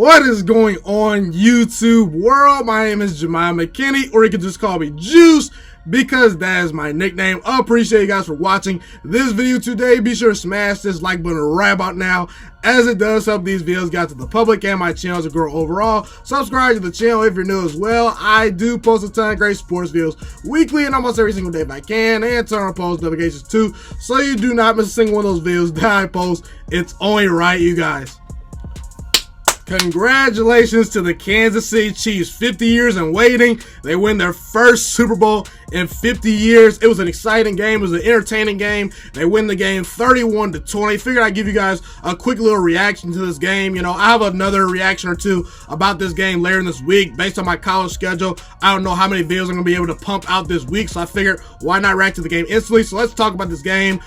What is going on, YouTube world? My name is Ghiman Mckinney, or you can just call me Juice, because that is my nickname. I appreciate you guys for watching this video today. Be sure to smash this like button right about now, as it does help these videos get to the public and my channel to grow overall. Subscribe to the channel if you're new as well. I do post a ton of great sports videos weekly and almost every single day if I can, and turn on post notifications too, so you do not miss a single one of those videos that I post. It's only right, you guys. Congratulations to the Kansas City Chiefs. 50 years in waiting. They win their first Super Bowl in 50 years. It was an exciting game. It was an entertaining game. They win the game 31-20. Figured I'd give you guys a quick little reaction to this game. You know, I have another reaction or two about this game later in this week. Based on my college schedule, I don't know how many videos I'm going to be able to pump out this week, so I figured why not react to the game instantly. So let's talk about this game.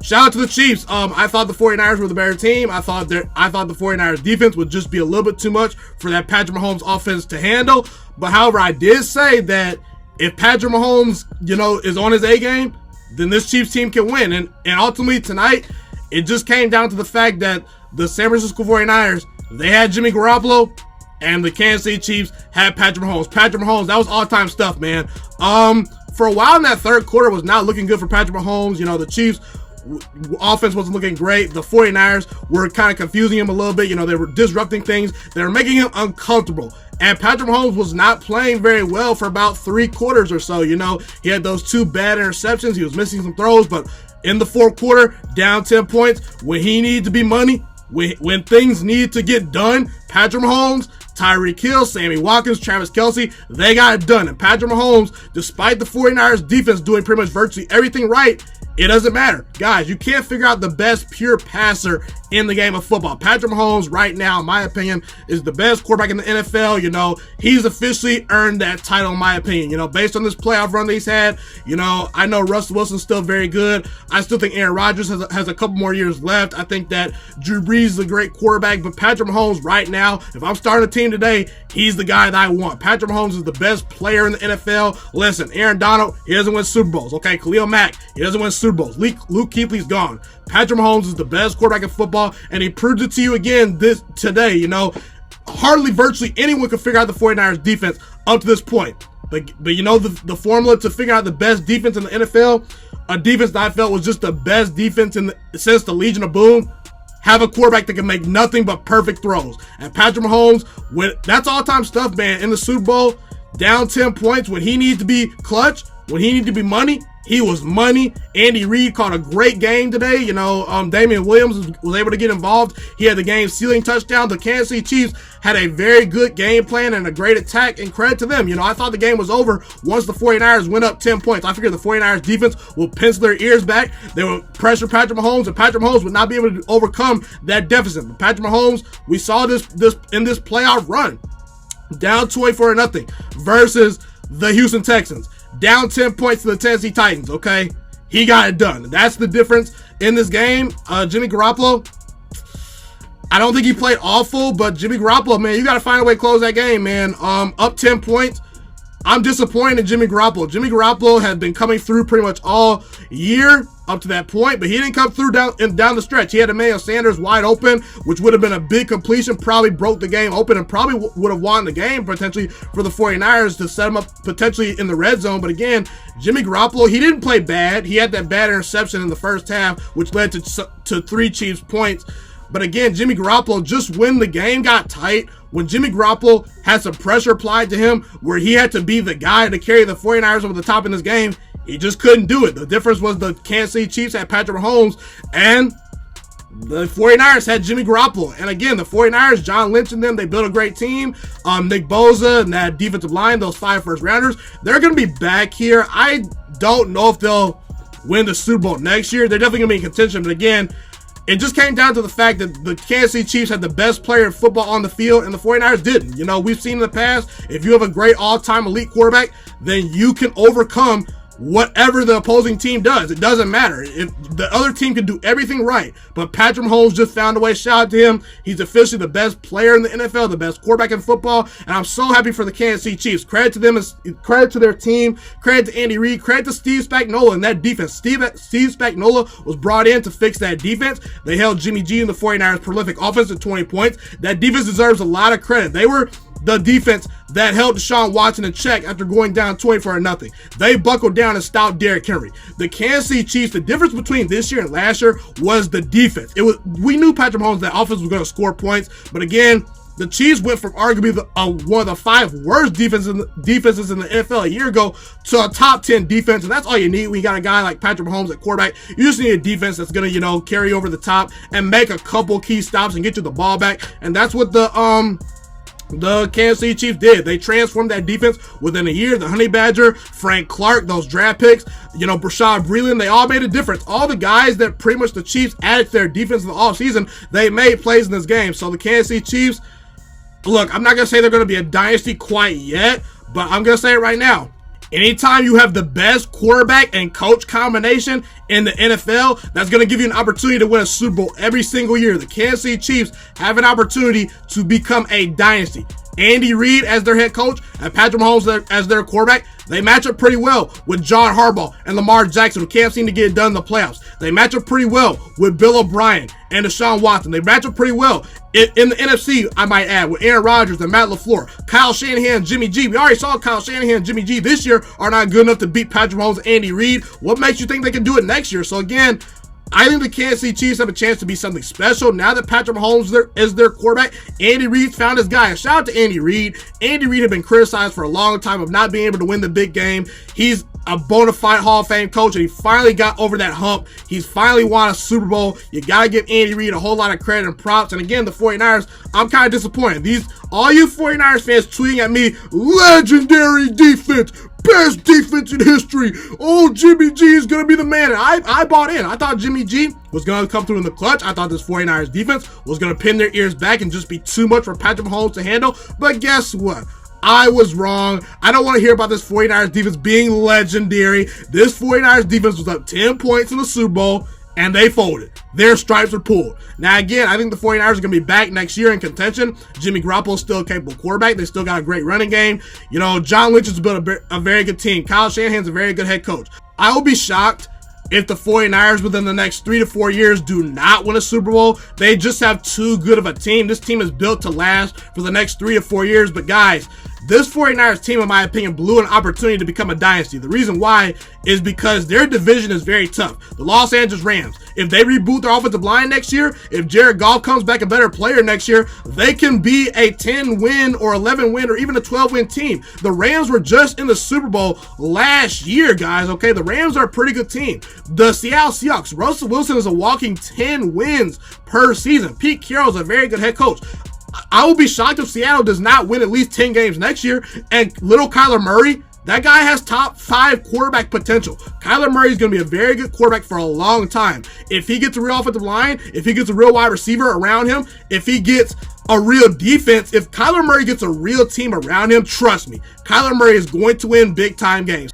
Shout out to the Chiefs. I thought the 49ers were the better team. I thought the 49ers defense would just be a little bit too much for that Patrick Mahomes offense to handle. But however, I did say that if Patrick Mahomes, you know, is on his A game, then this Chiefs team can win. And ultimately tonight, it just came down to the fact that the San Francisco 49ers, they had Jimmy Garoppolo, and the Kansas City Chiefs had Patrick Mahomes. Patrick Mahomes, that was all-time stuff, man. For a while in that third quarter, was not looking good for Patrick Mahomes. You know, the Chiefs offense wasn't looking great. The 49ers were kind of confusing him a little bit. You know, they were disrupting things. They were making him uncomfortable. And Patrick Mahomes was not playing very well for about 3 quarters or so. You know, he had those 2 bad interceptions. He was missing some throws. But in the fourth quarter, down 10 points, when he needed to be money, when things needed to get done, Patrick Mahomes, Tyreek Hill, Sammy Watkins, Travis Kelce, they got it done. And Patrick Mahomes, despite the 49ers defense doing pretty much virtually everything right, it doesn't matter. Guys, you can't figure out the best pure passer in the game of football. Patrick Mahomes right now, in my opinion, is the best quarterback in the NFL. You know, he's officially earned that title, in my opinion. You know, based on this playoff run that he's had, you know, I know Russell Wilson's still very good. I still think Aaron Rodgers has a couple more years left. I think that Drew Brees is a great quarterback, but Patrick Mahomes right now, if I'm starting a team today, he's the guy that I want. Patrick Mahomes is the best player in the NFL. Listen, Aaron Donald, he doesn't win Super Bowls. Okay, Khalil Mack, he doesn't win Super Bowls. Luke Kuechly's gone. Patrick Mahomes is the best quarterback in football, and he proved it to you again today. You know, hardly virtually anyone could figure out the 49ers defense up to this point. But you know, the formula to figure out the best defense in the NFL, a defense that I felt was just the best defense since the Legion of Boom, have a quarterback that can make nothing but perfect throws. And Patrick Mahomes, that's all-time stuff, man. In the Super Bowl, down 10 points, when he needed to be clutch, when he needed to be money, he was money. Andy Reid caught a great game today. You know, Damian Williams was able to get involved. He had the game-sealing touchdown. The Kansas City Chiefs had a very good game plan and a great attack, and credit to them. You know, I thought the game was over once the 49ers went up 10 points. I figured the 49ers defense will pencil their ears back. They would pressure Patrick Mahomes, and Patrick Mahomes would not be able to overcome that deficit. But Patrick Mahomes, we saw this in this playoff run, down 24-0 versus the Houston Texans. Down 10 points to the Tennessee Titans, okay? He got it done. That's the difference in this game. Jimmy Garoppolo, I don't think he played awful, but Jimmy Garoppolo, man, you got to find a way to close that game, man. Up 10 points. I'm disappointed in Jimmy Garoppolo. Jimmy Garoppolo had been coming through pretty much all year up to that point, but he didn't come through down the stretch. He had Emmanuel Sanders wide open, which would have been a big completion, probably broke the game open, and probably would have won the game potentially for the 49ers to set him up potentially in the red zone. But again, Jimmy Garoppolo, he didn't play bad. He had that bad interception in the first half, which led to 3 Chiefs points. But again, Jimmy Garoppolo, just when the game got tight, when Jimmy Garoppolo had some pressure applied to him where he had to be the guy to carry the 49ers over the top in this game, he just couldn't do it. The difference was the Kansas City Chiefs had Patrick Mahomes, and the 49ers had Jimmy Garoppolo. And again, the 49ers, John Lynch and them, they built a great team. Nick Bosa and that defensive line, those 5 first-rounders, they're going to be back here. I don't know if they'll win the Super Bowl next year. They're definitely going to be in contention, but again, it just came down to the fact that the Kansas City Chiefs had the best player in football on the field, and the 49ers didn't. You know, we've seen in the past, if you have a great all-time elite quarterback, then you can overcome whatever the opposing team does. It doesn't matter. If the other team can do everything right, but Patrick Mahomes just found a way. Shout out to him. He's officially the best player in the NFL, the best quarterback in football, and I'm so happy for the Kansas City Chiefs. Credit to them, credit to their team, credit to Andy Reid, credit to Steve Spagnuolo and that defense. Steve Spagnuolo was brought in to fix that defense. They held Jimmy G and the 49ers' prolific offense to 20 points. That defense deserves a lot of credit. They were the defense that held Deshaun Watson in check after going down 24-0. They buckled down and stopped Derrick Henry. The Kansas City Chiefs, the difference between this year and last year was the defense. We knew Patrick Mahomes, that offense was going to score points, but again, the Chiefs went from arguably one of the 5 worst defenses in the NFL a year ago to a top 10 defense, and that's all you need when you got a guy like Patrick Mahomes at quarterback. You just need a defense that's going to, carry over the top and make a couple key stops and get you the ball back, and that's what the Kansas City Chiefs did. They transformed that defense within a year. The Honey Badger, Frank Clark, those draft picks, Brashad Breeland, they all made a difference. All the guys that pretty much the Chiefs added to their defense in the offseason, they made plays in this game. So the Kansas City Chiefs, look, I'm not going to say they're going to be a dynasty quite yet, but I'm going to say it right now. Anytime you have the best quarterback and coach combination in the NFL, that's going to give you an opportunity to win a Super Bowl every single year. The Kansas City Chiefs have an opportunity to become a dynasty. Andy Reid as their head coach and Patrick Mahomes as their quarterback, they match up pretty well with John Harbaugh and Lamar Jackson, who can't seem to get it done in the playoffs. They match up pretty well with Bill O'Brien and Deshaun Watson. They match up pretty well in the NFC, I might add, with Aaron Rodgers and Matt LaFleur. Kyle Shanahan and Jimmy G. We already saw Kyle Shanahan and Jimmy G this year are not good enough to beat Patrick Mahomes and Andy Reid. What makes you think they can do it next year? So again, I think the Kansas City Chiefs have a chance to be something special now that Patrick Mahomes is their quarterback. Andy Reid's found his guy. And shout out to Andy Reid. Andy Reid had been criticized for a long time of not being able to win the big game. He's a bona fide Hall of Fame coach, and he finally got over that hump. He's finally won a Super Bowl. You got to give Andy Reid a whole lot of credit and props. And again, the 49ers, I'm kind of disappointed. All you 49ers fans tweeting at me, legendary defense, best defense in history. Oh, Jimmy G is going to be the man. And I bought in. I thought Jimmy G was going to come through in the clutch. I thought this 49ers defense was going to pin their ears back and just be too much for Patrick Mahomes to handle. But guess what? I was wrong. I don't want to hear about this 49ers defense being legendary. This 49ers defense was up 10 points in the Super Bowl, and they folded. Their stripes are pulled. Now, again, I think the 49ers are going to be back next year in contention. Jimmy Garoppolo is still a capable quarterback. They still got a great running game. John Lynch has built a very good team. Kyle Shanahan's a very good head coach. I will be shocked if the 49ers within the next 3 to 4 years do not win a Super Bowl. They just have too good of a team. This team is built to last for the next 3 to 4 years. But guys, this 49ers team, in my opinion, blew an opportunity to become a dynasty. The reason why is because their division is very tough. The Los Angeles Rams, if they reboot their offensive line next year, if Jared Goff comes back a better player next year, they can be a 10-win or 11-win or even a 12-win team. The Rams were just in the Super Bowl last year, guys, okay? The Rams are a pretty good team. The Seattle Seahawks, Russell Wilson is a walking 10 wins per season. Pete Carroll is a very good head coach. I will be shocked if Seattle does not win at least 10 games next year. And little Kyler Murray, that guy has top 5 quarterback potential. Kyler Murray is going to be a very good quarterback for a long time. If he gets a real offensive line, if he gets a real wide receiver around him, if he gets a real defense, if Kyler Murray gets a real team around him, trust me, Kyler Murray is going to win big time games.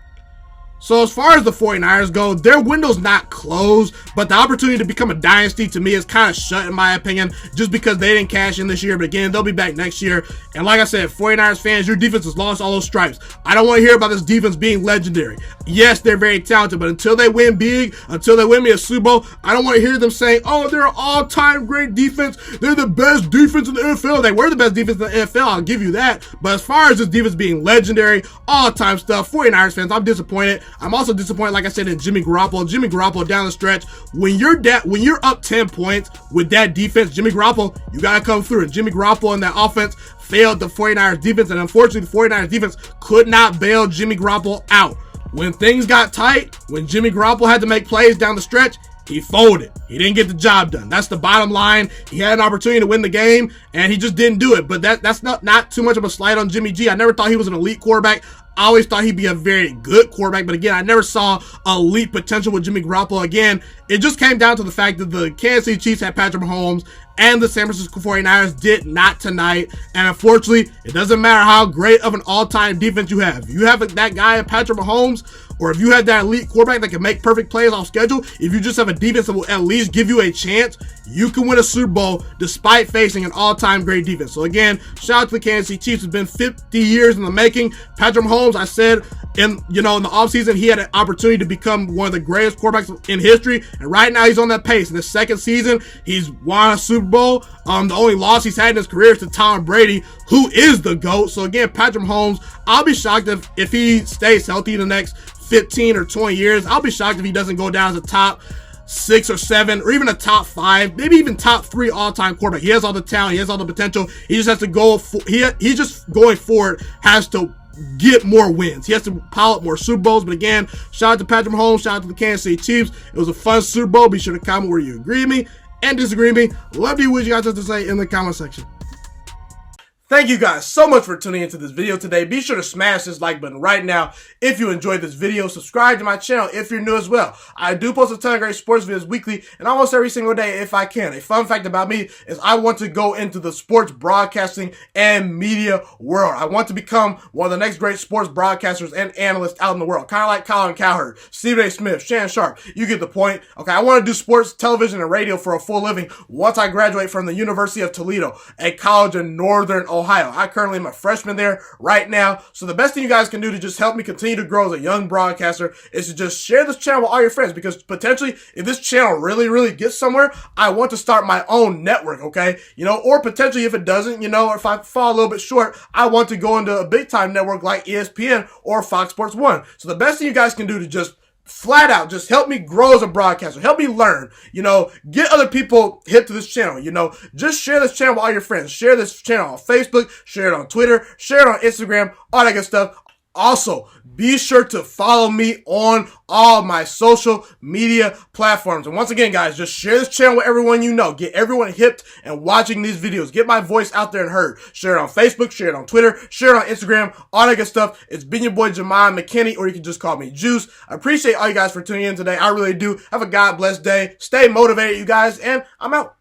So as far as the 49ers go, their window's not closed, but the opportunity to become a dynasty to me is kind of shut in my opinion, just because they didn't cash in this year. But again, they'll be back next year. And like I said, 49ers fans, your defense has lost all those stripes. I don't want to hear about this defense being legendary. Yes, they're very talented, but until they win big, until they win me a Super Bowl, I don't want to hear them saying, oh, they're an all-time great defense. They're the best defense in the NFL. They were the best defense in the NFL, I'll give you that. But as far as this defense being legendary, all-time stuff, 49ers fans, I'm disappointed. I'm also disappointed, like I said, in Jimmy Garoppolo. Jimmy Garoppolo down the stretch, when you're up 10 points with that defense, Jimmy Garoppolo, you got to come through. And Jimmy Garoppolo and that offense failed the 49ers defense, and unfortunately, the 49ers defense could not bail Jimmy Garoppolo out. When things got tight, when Jimmy Garoppolo had to make plays down the stretch, he folded. He didn't get the job done. That's the bottom line. He had an opportunity to win the game, and he just didn't do it. But that's not too much of a slight on Jimmy G. I never thought he was an elite quarterback. I always thought he'd be a very good quarterback, but again, I never saw elite potential with Jimmy Garoppolo. Again, it just came down to the fact that the Kansas City Chiefs had Patrick Mahomes, and the San Francisco 49ers did not tonight. And unfortunately, it doesn't matter how great of an all-time defense you have. If you have that guy in Patrick Mahomes, or if you have that elite quarterback that can make perfect plays off schedule, if you just have a defense that will at least give you a chance, you can win a Super Bowl despite facing an all-time great defense. So again, shout out to the Kansas City Chiefs. It's been 50 years in the making. Patrick Mahomes, I said, in the offseason, he had an opportunity to become one of the greatest quarterbacks in history, and right now he's on that pace. In his second season, he's won a Super Bowl. The only loss he's had in his career is to Tom Brady, who is the GOAT. So again, Patrick Mahomes, I'll be shocked if he stays healthy the next 15 or 20 years. I'll be shocked if he doesn't go down as a top 6 or 7, or even a top 5, maybe even top 3 all-time quarterback. He has all the talent, he has all the potential. He just has to go. He just going forward has to get more wins. He has to pile up more Super Bowls. But again, shout out to Patrick Mahomes, shout out to the Kansas City Chiefs. It was a fun Super Bowl. Be sure to comment where you agree with me and disagree with me. Love you. What you guys have to say in the comment section. Thank you guys so much for tuning into this video today. Be sure to smash this like button right now if you enjoyed this video. Subscribe to my channel if you're new as well. I do post a ton of great sports videos weekly and almost every single day if I can. A fun fact about me is I want to go into the sports broadcasting and media world. I want to become one of the next great sports broadcasters and analysts out in the world. Kind of like Colin Cowherd, Stephen A. Smith, Shannon Sharp. You get the point. Okay, I want to do sports, television, and radio for a full living once I graduate from the University of Toledo, a college in Northern Ohio. I currently am a freshman there right now. So the best thing you guys can do to just help me continue to grow as a young broadcaster is to just share this channel with all your friends, because potentially if this channel really gets somewhere, I want to start my own network, okay? Or potentially if it doesn't, or if I fall a little bit short, I want to go into a big time network like ESPN or Fox Sports 1. So the best thing you guys can do to just flat out just help me grow as a broadcaster, help me learn, get other people hip to this channel, just share this channel with all your friends, share this channel on Facebook, share it on Twitter, share it on Instagram, all that good stuff. Also, be sure to follow me on all my social media platforms. And once again, guys, just share this channel with everyone you know. Get everyone hipped and watching these videos. Get my voice out there and heard. Share it on Facebook, share it on Twitter, share it on Instagram, all that good stuff. It's been your boy, Ghiman Mckinney, or you can just call me Juice. I appreciate all you guys for tuning in today. I really do. Have a God blessed day. Stay motivated, you guys, and I'm out.